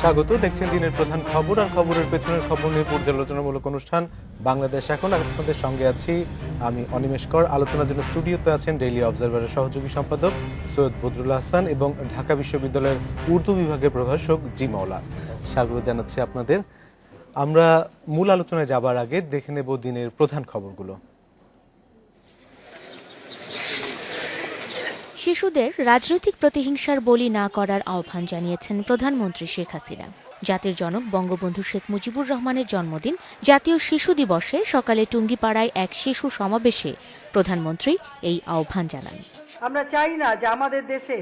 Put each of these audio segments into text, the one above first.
স্বাগত, দেখছেন দিনের প্রধান খবর আর খবরের পেছনের খবর নিয়ে পর্যালোচনামূলক অনুষ্ঠান বাংলাদেশ এখন। আপনাদের সঙ্গে আছি আমি অনিমেষ কর। আলোচনার জন্য স্টুডিওতে আছেন ডেইলি অবজারভারের সহযোগী সম্পাদক সৈয়দ বদরুল হাসান এবং ঢাকা বিশ্ববিদ্যালয়ের উর্দু বিভাগের প্রভাষক জি মওলা। স্বাগত জানাচ্ছি আপনাদের। আমরা মূল আলোচনায় যাবার আগে দেখে নেব দিনের প্রধান খবরগুলো। শিশুদের রাজনৈতিক প্রতিহিংসার বলি না করার আহ্বান জানিয়েছেন প্রধানমন্ত্রী শেখ হাসিনা। জাতির জনক বঙ্গবন্ধু শেখ মুজিবুর রহমানের জন্মদিন জাতীয় শিশু দিবসে সকালে টুঙ্গিপাড়ায় এক শিশু সমাবেশে প্রধানমন্ত্রী এই আহ্বান জানান। আমরা চাই না যে আমাদের দেশে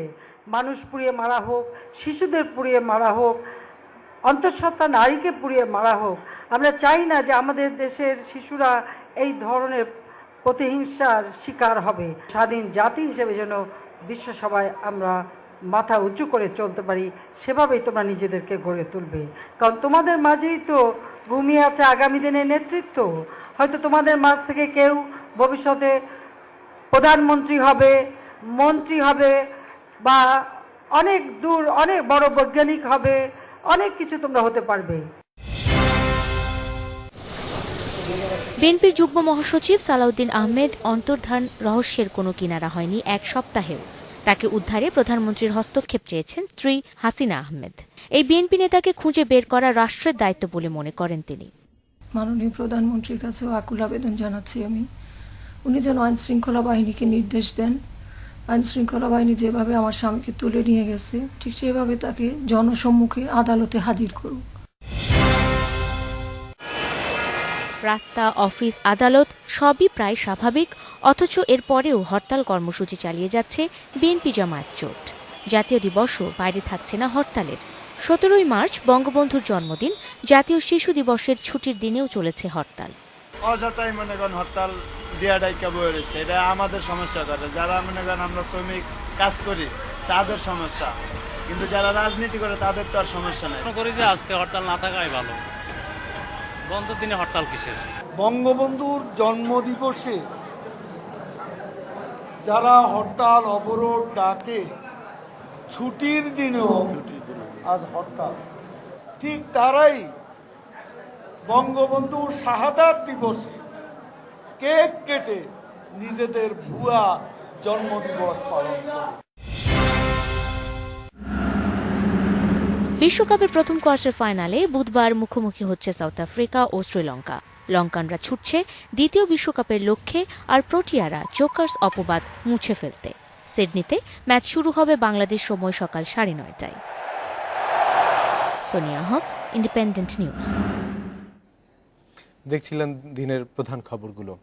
মানুষ পুড়িয়ে মারা হোক, শিশুদের পুড়িয়ে মারা হোক, অন্তঃসত্ত্বা নারীকে পুড়িয়ে মারা হোক। আমরা চাই না যে আমাদের দেশের শিশুরা এই ধরনের প্রতিহিংসার শিকার হবে। স্বাধীন জাতি হিসেবে যেন বিশ্বসভায় আমরা মাথা উঁচু করে চলতে পারি, সেভাবেই তোমরা নিজেদেরকে গড়ে তুলবে। কারণ তোমাদের মাঝেই তো ঘুমিয়ে আছে আগামী দিনের নেতৃত্ব। হয়তো তোমাদের মাঝ থেকে কেউ ভবিষ্যতে প্রধানমন্ত্রী হবে, মন্ত্রী হবে, বা অনেক দূর অনেক বড় বৈজ্ঞানিক হবে, অনেক কিছু তোমরা হতে পারবে। বিএনপির যুগ্ম মহাসচিব সালাউদ্দিন আহমেদ অন্তর্ধান রহস্যের কোনো কিনারা হয়নি এক সপ্তাহেও। তাকে উদ্ধারে প্রধানমন্ত্রীর হস্তক্ষেপ চেয়েছেন স্ত্রী হাসিনা আহমেদ। এই বিএনপি নেতাকে খুঁজে বের করা রাষ্ট্রের দায়িত্ব বলে মনে করেন তিনি। মাননীয় প্রধানমন্ত্রীর কাছেও আকুল আবেদন জানাচ্ছি আমি, উনি যেন আইন শৃঙ্খলা বাহিনীকে নির্দেশ দেন, আইন শৃঙ্খলা বাহিনী যেভাবে আমার স্বামীকে তুলে নিয়ে গেছে ঠিক সেভাবে তাকে জনসম্মুখে আদালতে হাজির করুক। রাস্তা, অফিস, আদালত সবই প্রায় স্বাভাবিক, অথচ এর পরেও হরতাল কর্মসূচি চালিয়ে যাচ্ছে বিএনপি জামায়াত জোট। জাতীয় দিবসও বাইরে থাকছে না হরতালের। 17ই মার্চ বঙ্গবন্ধুর জন্মদিন, জাতীয় শিশু দিবসের ছুটির দিনেও চলেছে হরতাল। অযথাই মনে করেন হরতাল দিয়া ডাইকা বয়ে রয়েছে, এটা আমাদের সমস্যা করে। যারা মনে করেন আমরা শ্রমিক কাজ করি তাদের সমস্যা, কিন্তু যারা রাজনীতি করে তাদের তো আর সমস্যা নেই। মনে করি যে আজকে হরতাল না থাকাই ভালো। বন্ধের দিনে হরতাল কিসের? বঙ্গবন্ধুর জন্মদিবসে যারা হরতাল অবরোধ ডাকে, ছুটির দিনেও আজ হরতাল, ঠিক তারাই বঙ্গবন্ধুর শাহাদাত দিবসে কেক কেটে নিজেদের ভুয়া জন্মদিবস পালন করে। বিশ্বকাপের প্রথম কোয়ার্টার ফাইনালে বুধবার মুখোমুখি হচ্ছে সাউথ আফ্রিকা ও শ্রীলঙ্কা। লঙ্কানরা ছুটছে দ্বিতীয় বিশ্বকাপের লক্ষ্যে, আর প্রোটিয়ারা জোকার্স অপবাদ মুছে ফেলতে। সিডনিতে ম্যাচ শুরু হবে বাংলাদেশ সময় সকাল 9:30টায়। সোনিয়া হক, ইন্ডিপেন্ডেন্ট নিউজ। দেখছিলেন দিনের প্রধান খবরগুলো।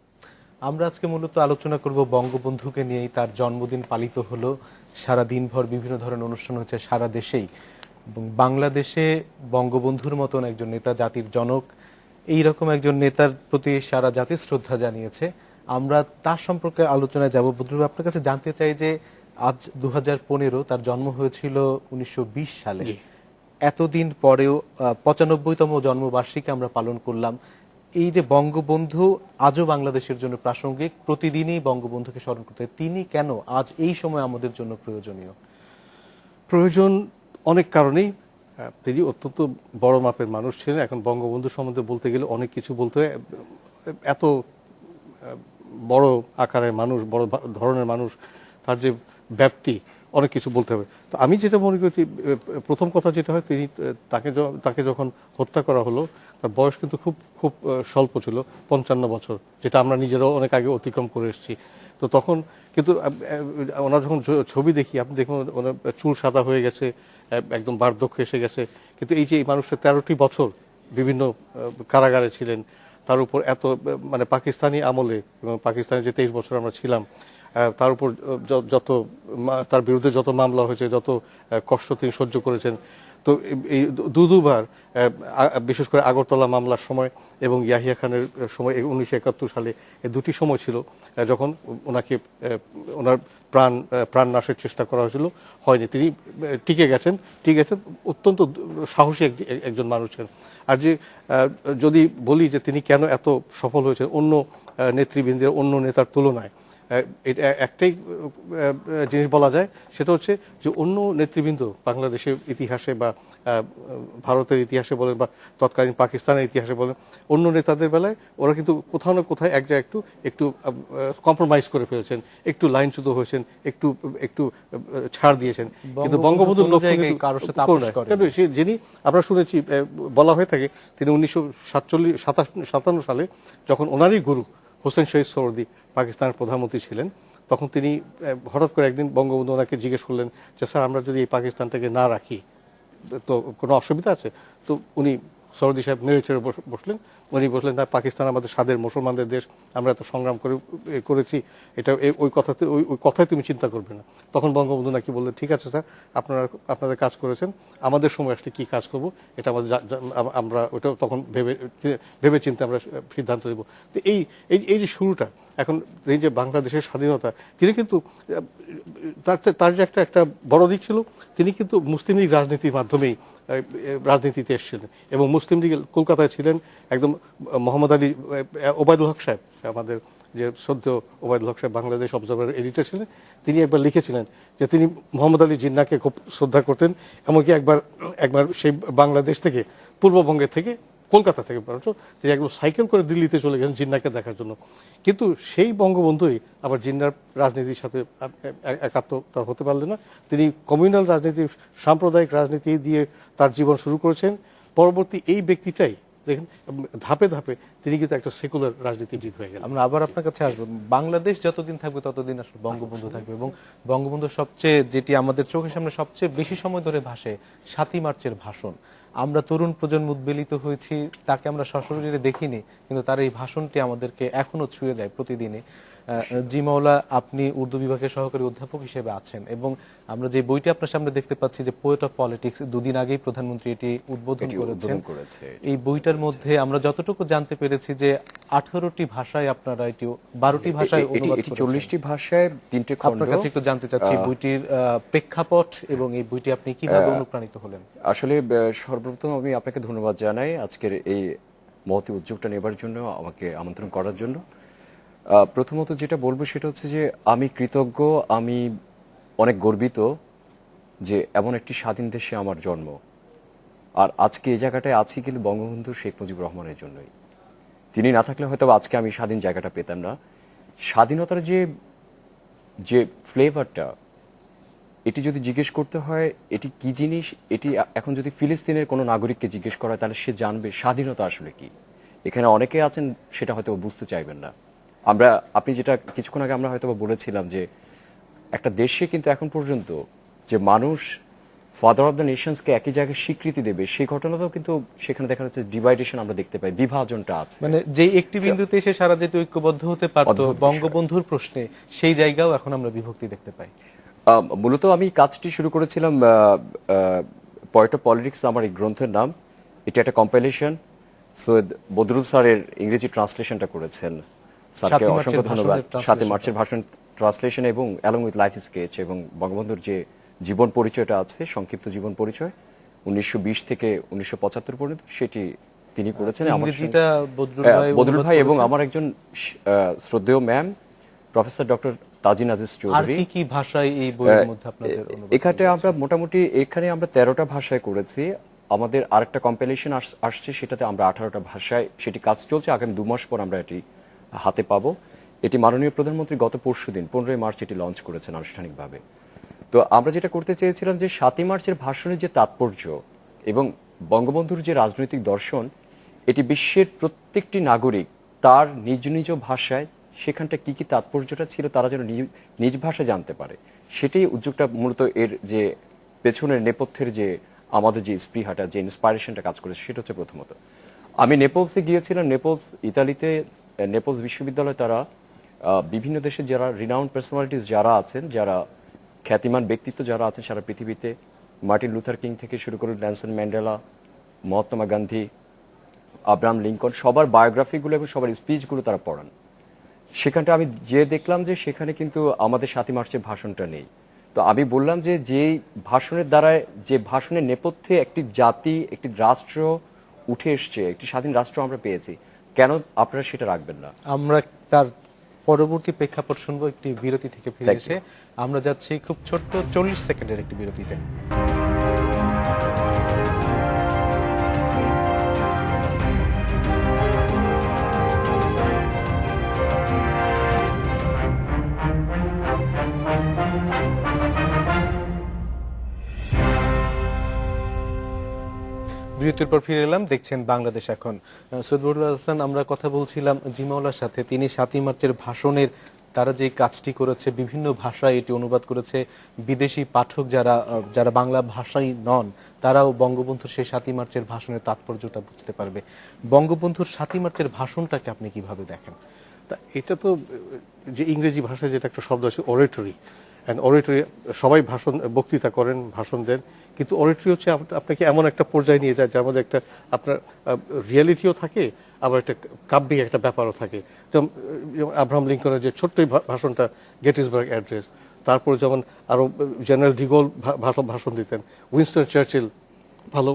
আমরা আজকে মূলত আলোচনা করব বঙ্গবন্ধুকে নিয়েই। তার জন্মদিন পালিত হলো, সারা দিনভর বিভিন্ন ধরনের অনুষ্ঠান হচ্ছে সারা দেশেই। বাংলাদেশে বঙ্গবন্ধুর মতন একজন নেতা, জাতির জনক, এইরকম একজন নেতার প্রতি সারা জাতি শ্রদ্ধা জানিয়েছে। আমরা তার সম্পর্কে আলোচনায় যাব। বদরুল, আপনার কাছে জানতে চাই যে আজ 2015, তার জন্ম হয়েছিল 1920 সালে। এতদিন পরেও 95তম জন্মবার্ষিকী আমরা পালন করলাম। এই যে বঙ্গবন্ধু আজও বাংলাদেশের জন্য প্রাসঙ্গিক, প্রতিদিনই বঙ্গবন্ধুকে স্মরণ করতে হয়, তিনি কেন আজ এই সময় আমাদের জন্য প্রয়োজনীয়? প্রয়োজন অনেক কারণেই। তিনি অত্যন্ত বড় মাপের মানুষ ছিলেন। এখন বঙ্গবন্ধু সম্বন্ধে বলতে গেলে অনেক কিছু বলতে হয়। এত বড় আকারের মানুষ, বড় ধরনের মানুষ, তার যে ব্যাপ্তি, অনেক কিছু বলতে হবে। তো আমি যেটা মনে করি, প্রথম কথা যেটা হয়, তাকে যখন হত্যা করা হলো, তার বয়স কিন্তু খুব খুব স্বল্প ছিল, 55 বছর, যেটা আমরা নিজেরাও অনেক আগে অতিক্রম করে এসেছি। তো তখন কিন্তু ওনার যখন ছবি দেখি, আপনি দেখুন ওনার চুল সাদা হয়ে গেছে, একদম বার্ধক্য এসে গেছে। কিন্তু এই যে এই মানুষটা 13টি বছর বিভিন্ন কারাগারে ছিলেন, তার উপর এত মানে পাকিস্তানি আমলে এবং পাকিস্তানে যে 23 বছর আমরা ছিলাম, তার উপর যত তার বিরুদ্ধে যত মামলা হয়েছে, যত কষ্ট তিনি সহ্য করেছেন। তো এই দুবার, বিশেষ করে আগরতলা মামলার সময় এবং ইয়াহিয়া খানের সময় 1971 সালে, এই দুটি সময় ছিল যখন ওনাকে ওনার প্রাণ নাশের চেষ্টা করা হয়েছিল, হয়নি। তিনি টিকে গেছেন। অত্যন্ত সাহসী একজন মানুষ ছিলেন। আর যে যদি বলি যে তিনি কেন এত সফল হয়েছেন অন্য নেতৃবৃন্দের, অন্য নেতার তুলনায়, এটা একটাই জিনিস বলা যায়, সেটা হচ্ছে যে অন্য নেতৃবৃন্দ বাংলাদেশের ইতিহাসে বা ভারতের ইতিহাসে বলেন বা তৎকালীন পাকিস্তানের ইতিহাসে বলেন, অন্য নেতাদের বেলায় ওরা কিন্তু কোথাও না কোথাও এক জায়গায় একটু কম্প্রোমাইজ করে ফেলেছেন, একটু লাইনচ্যুত হয়েছেন, একটু একটু ছাড় দিয়েছেন। কিন্তু বঙ্গবন্ধুর লক্ষ্য কিন্তু কারোর সাথে আপোষ করেন। কেন যিনি আমরা শুনেছি বলা হয়ে থাকে, তিনি 1957 সালে যখন ওনারই গুরু হোসেন শহীদ সোহরাওয়ার্দী পাকিস্তানের প্রধানমন্ত্রী ছিলেন, তখন তিনি হঠাৎ করে একদিন বঙ্গবন্ধু ওনাকে জিজ্ঞেস করলেন যে স্যার আমরা যদি এই পাকিস্তানটাকে না রাখি তো কোনো অসুবিধা আছে? তো উনি সোহরাওয়ার্দী সাহেব নেড়ে চেড়ে বসলেন, উনি বসলেন না, পাকিস্তান আমাদের স্বাদের মুসলমানদের দেশ, আমরা এত সংগ্রাম করেছি, এটা ওই কথাই তুমি চিন্তা করবে না। তখন বঙ্গবন্ধু নাকি বললেন ঠিক আছে স্যার, আপনাদের কাজ করেছেন, আমাদের সময় আসলে কী কাজ করব এটা আমাদের আমরা ওটাও তখন ভেবে চিন্তে আমরা সিদ্ধান্ত দেব। তো এই যে শুরুটা, এখন এই যে বাংলাদেশের স্বাধীনতা, তিনি কিন্তু তার যে একটা বড় দিক ছিল, তিনি কিন্তু মুসলিম লীগ রাজনীতির মাধ্যমেই রাজনীতিতে এসেছিলেন এবং মুসলিম লীগ কলকাতায় ছিলেন। একদম মোহাম্মদ আলী ওবায়দুল হক সাহেব, আমাদের যে শ্রদ্ধেয় ওবায়দুল হক সাহেব বাংলাদেশ অবজারভার এডিটর ছিলেন, তিনি একবার লিখেছিলেন যে তিনি মোহাম্মদ আলী জিন্নাহকে খুব শ্রদ্ধা করতেন, এমনকি একবার সেই বাংলাদেশ থেকে, পূর্ববঙ্গের থেকে, কলকাতা থেকে বরঞ্চ তিনি একদম সাইকেল করে দিল্লিতে চলে গেছেন জিন্নাহকে দেখার জন্য। কিন্তু সেই বঙ্গবন্ধুই আবার জিন্নাহর রাজনীতির সাথে একাত্মতা হতে পারলেন না। তিনি কমিউনাল রাজনীতি, সাম্প্রদায়িক রাজনীতি দিয়ে তার জীবন শুরু করেছেন। পরবর্তী এই ব্যক্তিটাই দেখেন ধাপে ধাপে তিনি কিন্তু একটা সেকুলার রাজনীতিবিদ হয়ে গেলেন। আমরা আবার আপনার কাছে আসবো। বাংলাদেশ যতদিন থাকবে ততদিন আসলে বঙ্গবন্ধু থাকবে, এবং বঙ্গবন্ধুর সবচেয়ে যেটি আমাদের চোখের সামনে সবচেয়ে বেশি সময় ধরে ভাসে 7ই মার্চের ভাষণ। আমরা তরুণ প্রজন্ম উদ্বেলিত হয়েছি, তাকে আমরা সশরীরে দেখিনি, কিন্তু তার এই ভাষণটি আমাদেরকে এখনো ছুঁয়ে যায় প্রতিদিনই। জি মাওলা, আপনি উর্দু বিভাগের সহকারী অধ্যাপক হিসেবে আছেন, এবং আমরা যে বইটি আপনার সামনে দেখতে পাচ্ছি যে পোয়েট অফ পলিটিক্স, দুদিন আগেই প্রধানমন্ত্রী এটি উদ্বোধন করেছে। এই বইটার মধ্যে আমরা যতটুকু জানতে পেরেছি যে 18টি ভাষায় আপনারা এটি 12টি ভাষায় অনুবাদ করেছেন, 40টি ভাষায় 3টে খণ্ড। আপনার কাছে একটু জানতে চাচ্ছি বইটির প্রেক্ষাপট এবং এই বইটি আপনি কিভাবে অনুপ্রাণিত হলেন। আসলে সর্বপ্রথম আমি আপনাকে ধন্যবাদ জানাই আজকের এই মহতি উদ্যোগটা নেবার জন্য, আমাকে আমন্ত্রণ করার জন্য। প্রথমত যেটা বলবো সেটা হচ্ছে যে আমি কৃতজ্ঞ, আমি অনেক গর্বিত যে এমন একটি স্বাধীন দেশে আমার জন্ম, আর আজকে এই জায়গাটায় আছি কিন্তু বঙ্গবন্ধু শেখ মুজিবুর রহমানের জন্যই। তিনি না থাকলে হয়তো আজকে আমি স্বাধীন জায়গাটা পেতাম না। স্বাধীনতার যে ফ্লেভারটা, এটি যদি জিজ্ঞেস করতে হয় এটি কি জিনিস, এটি এখন যদি ফিলিস্তিনের কোনো নাগরিককে জিজ্ঞেস করা হয় তাহলে সে জানবে স্বাধীনতা আসলে কি। এখানে অনেকে আছেন সেটা হয়তো বুঝতে চাইবেন না। আপনি যেটা কিছুক্ষণ আগে আমরা হয়তো বলেছিলাম যে একটা দেশে কিন্তু এখন পর্যন্ত যে মানুষ ফাদার অফ দ্য নেশনসকে একই জায়গায় স্বীকৃতি দেবে, সেই ঘটনাটাও কিন্তু সেখানে দেখা যাচ্ছে ডিভাইডেশন আমরা দেখতে পাই, বিভাজনটা আছে। মানে যে একটি বিন্দুতে এসে সারা জাতি ঐক্যবদ্ধ হতে পারত বঙ্গবন্ধুর প্রশ্নে, সেই জায়গাও এখন আমরা বিভক্তি দেখতে পাই। মূলত আমি কাজটি শুরু করেছিলাম পয়েট অফ পলিটিক্স আমার এই গ্রন্থের নাম। এটা একটা কম্পাইলেশন, সৈয়দ বদরুল স্যারের ইংরেজি ট্রান্সলেশনটা করেছেন, স্যারকে অসংখ্য ধন্যবাদ। 7 মার্চের ভাষণ ট্রান্সলেশন এবং অ্যালং উইথ লাইফ স্কেচ এবং বঙ্গবন্ধুর যে জীবন পরিচয়টা আছে, সংক্ষিপ্ত জীবন পরিচয় 1920 থেকে 1975 পর্যন্ত, সেটি তিনি করেছেন। ইংরেজিটা বদরুল ভাই এবং আমার একজন শ্রদ্ধেয় ma'am professor doctor Tazin Aziz Chowdhury. আর কি ভাষায় এই বইয়ের মধ্যে আপনাদের অনুবাদ? এখানে আমরা মোটামুটি 13টা ভাষায় করেছি। আমাদের আরেকটা কম্পাইলেশন আসছে, সেটাতে আমরা 18টা ভাষায়, সেটি কাজ চলছে। আগামী 2 মাস পর আমরা এটি হাতে পাবো। এটি মাননীয় প্রধানমন্ত্রী গত পরশুদিন 15 মার্চ এটি লঞ্চ করেছেন আনুষ্ঠানিকভাবে। তো আমরা যেটা করতে চেয়েছিলাম যে 7 মার্চের ভাষণের যে তাৎপর্য এবং বঙ্গবন্ধুর যে রাজনৈতিক দর্শন, এটি বিশ্বের প্রত্যেকটি নাগরিক তার নিজ নিজ ভাষায় সেখানটা কি কি তাৎপর্যটা ছিল তারা যেন নিজ ভাষায় জানতে পারে, সেটাই উদ্যোগটা মূলত। এর যে পেছনের নেপথ্যের যে আমাদের যে স্পৃহাটা, যে ইন্সপাইরেশনটা কাজ করেছে, সেটা হচ্ছে প্রথমত আমি নেপলসে গিয়েছিলাম। ইতালিতে নেপলস বিশ্ববিদ্যালয় তারা বিভিন্ন দেশের যারা রিনাউন্ড পার্সোনালিটিস যারা আছেন, যারা খ্যাতিমান ব্যক্তিত্ব যারা আছেন সারা পৃথিবীতে, মার্টিন লুথার কিং থেকে শুরু করে Nelson Mandela, Mahatma Gandhi, Abraham Lincoln, সবার বায়োগ্রাফিগুলো এবং সবার স্পিচগুলো তারা পড়ান। সেখানটা আমি যে দেখলাম যে সেখানে কিন্তু আমাদের 7 মার্চের ভাষণটা নেই। তো আমি বললাম যে যেই ভাষণের দ্বারায়, যে ভাষণের নেপথ্যে একটি জাতি, একটি রাষ্ট্র উঠে এসছে, একটি স্বাধীন রাষ্ট্র আমরা পেয়েছি, কেন আপনারা সেটা রাখবেন না? আমরা তার পরবর্তী প্রেক্ষাপট শুনবো একটি বিরতি থেকে ফিরে Thank you. এসে। আমরা যাচ্ছি খুব ছোট্ট 40 সেকেন্ডের একটি বিরতিতে। বিরতির পর ফিরে এলাম, দেখছেন বাংলাদেশ এখন। সৈয়দ বদরুল হাসান, আমরা কথা বলছিলাম জিমাওয়ালার সাথে। তিনি 7ই মার্চের ভাষণের তারা যে কাজটি করেছে, বিভিন্ন ভাষায় এটি অনুবাদ করেছে, বিদেশি পাঠক যারা বাংলা ভাষাই নন তারাও বঙ্গবন্ধুর সেই 7ই মার্চের ভাষণের তাৎপর্যটা বুঝতে পারবে। বঙ্গবন্ধুর 7ই মার্চের ভাষণটাকে আপনি কিভাবে দেখেন? তা এটা তো যে ইংরেজি ভাষায় যেটা একটা শব্দ আছে অরেটরি, অ্যান্ড অরেটরি সবাই বক্তৃতা করেন, ভাষণ দেন, কিন্তু অরেটরি হচ্ছে আপনাকে এমন একটা পর্যায়ে নিয়ে যায় যার মধ্যে একটা আপনার রিয়েলিটিও থাকে, আবার একটা কাব্যিক একটা ব্যাপারও থাকে। যেমন আব্রাহাম লিঙ্কনের যে ছোট্ট ভাষণটা গেটিসবার্গ অ্যাড্রেস, তারপর যেমন আরও জেনারেল ডিগোল ভাষণ দিতেন, উইনস্টন চার্চিল ভালো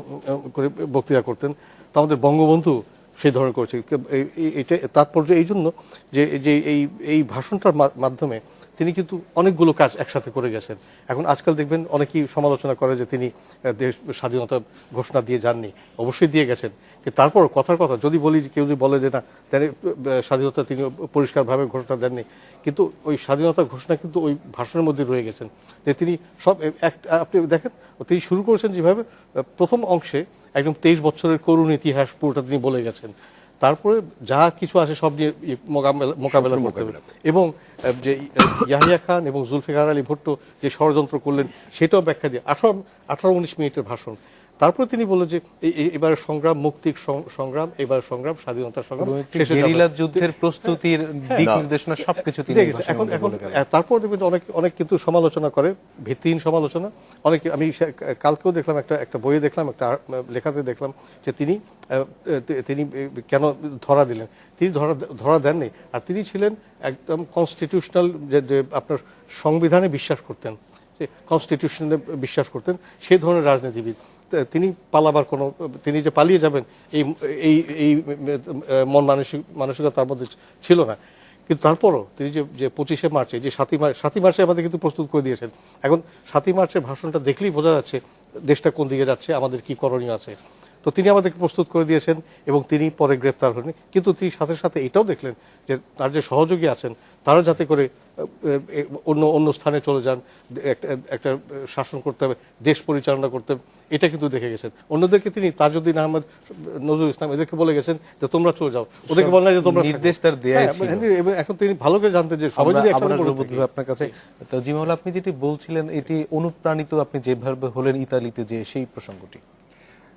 করে বক্তৃতা করতেন, তো আমাদের বঙ্গবন্ধু সেই ধরনের করছে। এটা তাৎপর্য এই জন্য যে এই ভাষণটার মাধ্যমে তিনি কিন্তু অনেকগুলো কাজ একসাথে করে গেছেন। এখন আজকাল দেখবেন অনেকেই সমালোচনা করে যে তিনি দেশ স্বাধীনতা ঘোষণা দিয়ে যাননি, অবশ্যই দিয়ে গেছেন, কিন্তু তারপর কথার কথা যদি বলি, কেউ যদি বলে যে না তিনি স্বাধীনতা তিনি পরিষ্কারভাবে ঘোষণা দেননি, কিন্তু ওই স্বাধীনতা ঘোষণা কিন্তু ওই ভাষণের মধ্যে রয়ে গেছেন। যে তিনি সব আপনি দেখেন তিনি শুরু করেছেন যেভাবে প্রথম অংশে একদম 23 বছরের করুণ ইতিহাস পুরোটা তিনি বলে গেছেন, তারপরে যা কিছু আছে সব নিয়ে মোকাবেলা করতে হবে, এবং যে ইয়াহিয়া খান এবং জুলফিকার আলী ভুট্টো যে ষড়যন্ত্র করলেন সেটাও ব্যাখ্যা দিয়ে 18-19 মিনিটের ভাষণ। তারপরে তিনি বললেন যে এবার সংগ্রাম, মুক্তির সংগ্রাম, এবার সংগ্রাম, স্বাধীনতার সংগ্রাম, গেরিলা যুদ্ধের প্রস্তুতির দিক নির্দেশনা সবকিছু তিনি এখন তারপর দেখবেন অনেক কিন্তু সমালোচনা করে, ভিত্তিহীন সমালোচনা। অনেক আমি কালকেও দেখলাম একটা বইয়ে দেখলাম, একটা লেখাতে দেখলাম যে তিনি কেন ধরা দিলেন। তিনি ধরা দেননি, আর তিনি ছিলেন একদম কনস্টিটিউশনাল, যে আপনার সংবিধানে বিশ্বাস করতেন, যে কনস্টিটিউশনে বিশ্বাস করতেন, সেই ধরনের রাজনীতিবিদ। তিনি তিনি যে পালিয়ে যাবেন এই মন মানসিকতা তার মধ্যে ছিল না। কিন্তু তারপরও তিনি যে 25শে মার্চে, যে 7ই মার্চে আমাদের কিন্তু প্রস্তুত করে দিয়েছেন। এখন 7ই মার্চের ভাষণটা দেখলেই বোঝা যাচ্ছে দেশটা কোন দিকে যাচ্ছে, আমাদের কি করণীয় আছে। তো তিনি আমাদেরকে প্রস্তুত করে দিয়েছেন, এবং তিনি পরে গ্রেপ্তার হননি, কিন্তু তিনি সাথে সাথে এটাও দেখলেন যে তার যে সহযোগী আছেন তারা যাতে করে অন্য স্থানে চলে যান, একটা শাসন করতে হবে, দেশ পরিচালনা করতে হবে, এটা কিন্তু দেখে গেছেন। অন্যদেরকে তিনি তাজউদ্দিন আহমেদ, নজরুল ইসলাম এদেরকে বলে গেছেন যে তোমরা চলে যাও, ওদেরকে বলেন যে তোমরা নির্দেশ তার দেয়াই ছিল। এখন তিনি ভালো করে জানতেন যে সবাই যদি আপনার কাছে। তো জিমাউল, আপনি যেটি বলছিলেন এটি অনুপ্রাণিত আপনি যেভাবে হলেন ইতালিতে, যে সেই প্রসঙ্গটি।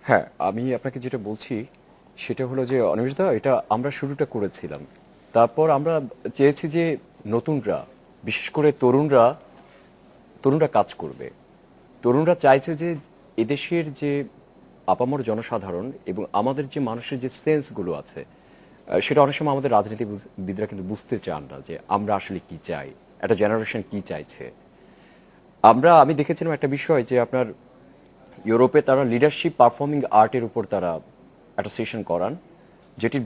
হ্যাঁ, আমি আপনাকে যেটা বলছি সেটা হলো যে অনিমেষদা, এটা আমরা শুরুটা করেছিলাম, তারপর আমরা চেয়েছি যে নতুনরা, বিশেষ করে তরুণরা কাজ করবে। তরুণরা চাইছে যে এদেশের যে আপামর জনসাধারণ এবং আমাদের যে মানুষের যে সেন্সগুলো আছে, সেটা অনেক সময় আমাদের রাজনীতিবিদরা কিন্তু বুঝতে চান না যে আমরা আসলে কি চাই, একটা জেনারেশন কি চাইছে। আমি দেখেছিলাম একটা বিষয় যে আপনার ইউরোপে তারা লিডারশিপ পারফর্মিং আর্টের উপর তারা একটা সেশন করান, যেটি